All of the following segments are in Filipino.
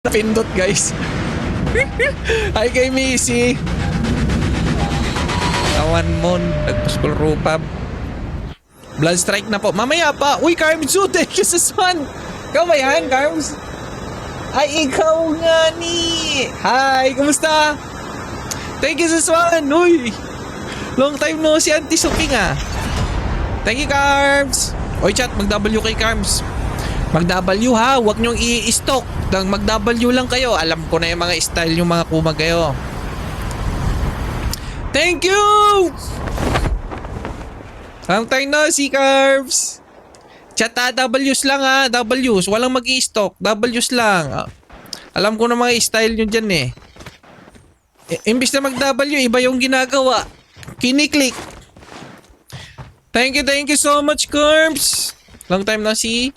Pindot guys. Hi kay Missy. Kawan mon, nagpaskul rupab. Blood strike na po. Mamaya pa. Uy, Carms, thank you sa swan. Ikaw ba yan, Carms? Ay, ikaw nga ni. Hi, kumusta? Thank you sa swan. Uy, long time no si Auntie Suking ah. Thank you, Carms. Oy, chat, mag-W kay Carms. Mag-W ha, huwag nyong i-stock. Mag-W lang kayo. Alam ko na yung mga style yung mga kumag kayo. Thank you! Ang time na si Carms. Chat ha, W's lang ha. W's, walang mag-i-stock. W's lang. Alam ko na mga style nyo dyan eh. Imbis na mag-W, iba yung ginagawa. Kiniklik. Thank you so much, Carms. Long time na see.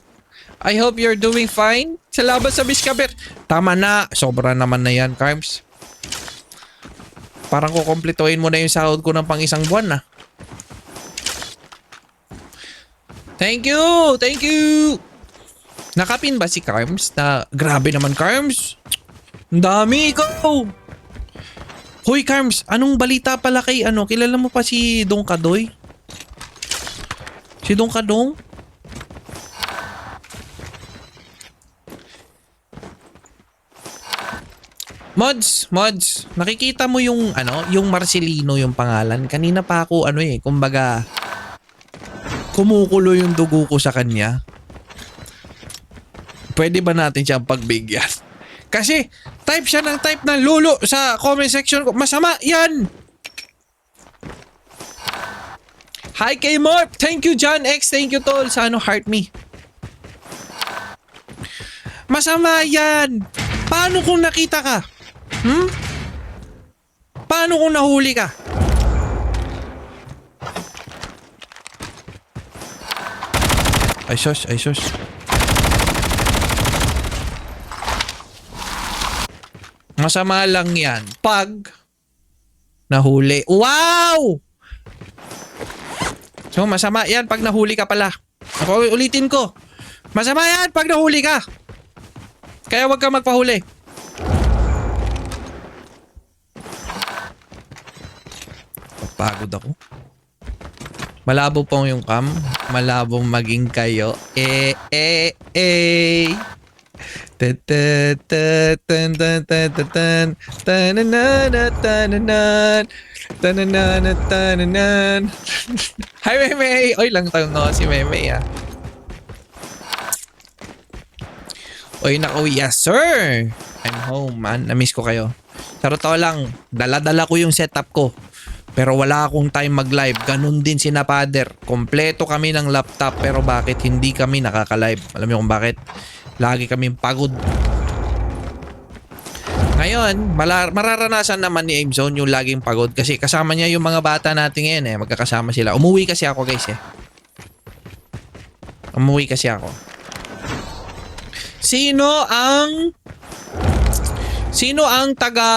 I hope you're doing fine. Sa laban sa Biskaber. Tama na. Sobra naman na yan, Carms. Parang kukompletohin mo na yung sahod ko ng pang isang buwan na. Thank you! Thank you! Nakapin ba si Carms? Grabe naman, Carms. Ang dami ikaw. Hoy, Carms. Anong balita pala kay kilala mo pa si Dong Kadoy? Si Dong Kadong? Mods, nakikita mo yung yung Marcelino yung pangalan. Kanina pa ako kumbaga kumukulo yung dugo ko sa kanya. Pwede ba natin siyang pagbigyan? Kasi type siya ng type na lulo sa comment section ko. Masama yan. Hi kay Morp. Thank you John X. Thank you tol sa heart me. Masama yan. Paano kung nakita ka? Paano kung nahuli ka? Ay sus. Masama lang yan pag nahuli. Wow! So masama yan pag nahuli ka pala. Ako ulitin ko. Masama yan pag nahuli ka. Kaya wag ka magpahuli. Pagod ako. Malabo pong yung cam. Malabong maging kayo. Hi Meme. Oy lang tayo no si Meme ah. Oy nakauwi. Yes sir. I'm home man. Na-miss ko kayo. Sa totoo lang, dala-dala ko yung setup ko. Pero wala akong time mag-live. Ganun din si Napader. Kompleto kami ng laptop pero bakit hindi kami nakaka-live? Alam niyo kung bakit? Lagi kaming pagod. Ngayon, mararanasan naman ni Aimzone yung laging pagod kasi kasama niya yung mga bata natin ngayon eh. Magkakasama sila. Umuwi kasi ako guys eh. Umuwi kasi ako. Sino ang taga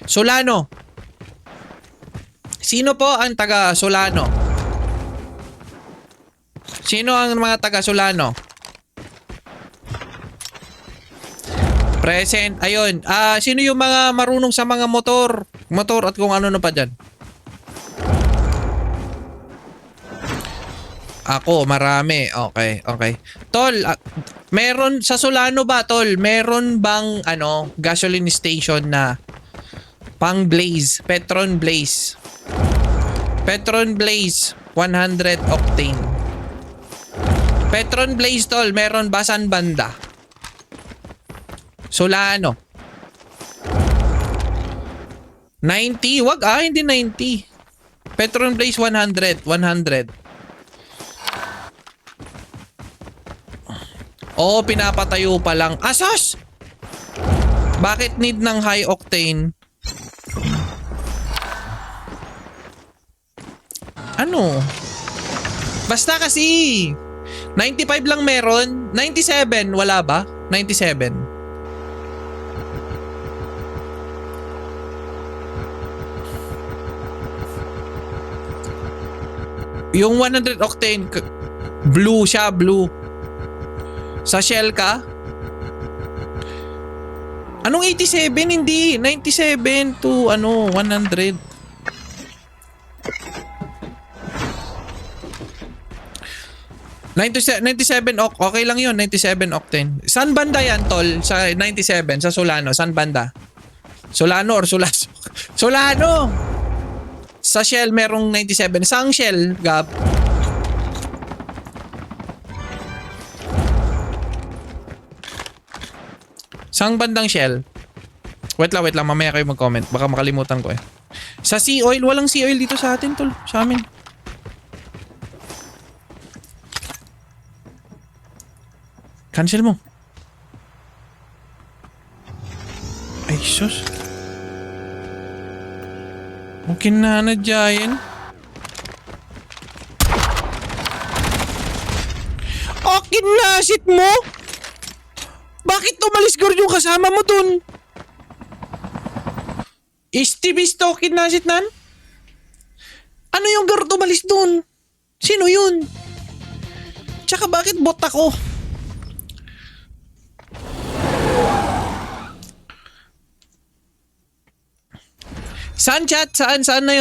Solano? Sino po ang taga Solano? Sino ang mga taga Solano? Present. Ayun. Sino yung mga marunong sa mga motor at kung ano pa dyan? Ako, marami. Okay. Tol, meron sa Solano ba, Tol? Meron bang gasoline station na pang Blaze, Petron Blaze? Petron Blaze 100 octane. Petron Blaze tol, meron ba san banda? Solano. 90, wag hindi 90. Petron Blaze 100. Oo, pinapatayo pa lang. Asos! Bakit need ng high octane? Basta kasi 95 lang meron. 97 wala ba? 97. Yung 100 octane blue siya, blue. Sa Shell ka? Anong 87? Hindi. 97 to 100. Okay lang yun, 97 octane. Saan banda yan, tol? Sa 97, sa Solano. Saan banda? Solano or Sulasok? Solano! Sa Shell, merong 97. Saang Shell, Gab? Saang bandang Shell? Wait lang. Mamaya kayo mag-comment. Baka makalimutan ko eh. Sa Sea Oil, walang Sea Oil dito sa atin, tol. Sa amin. Cancel mo. Ay, sus. Mungkin na nadyayan. Akin na, shit mo? Bakit tumalis gord yung kasama mo dun? Istibis tokin na shit nan? Ano yung gord tumalis dun? Sino yun? Tsaka bakit bot ako? Saan chat? Saan na yun?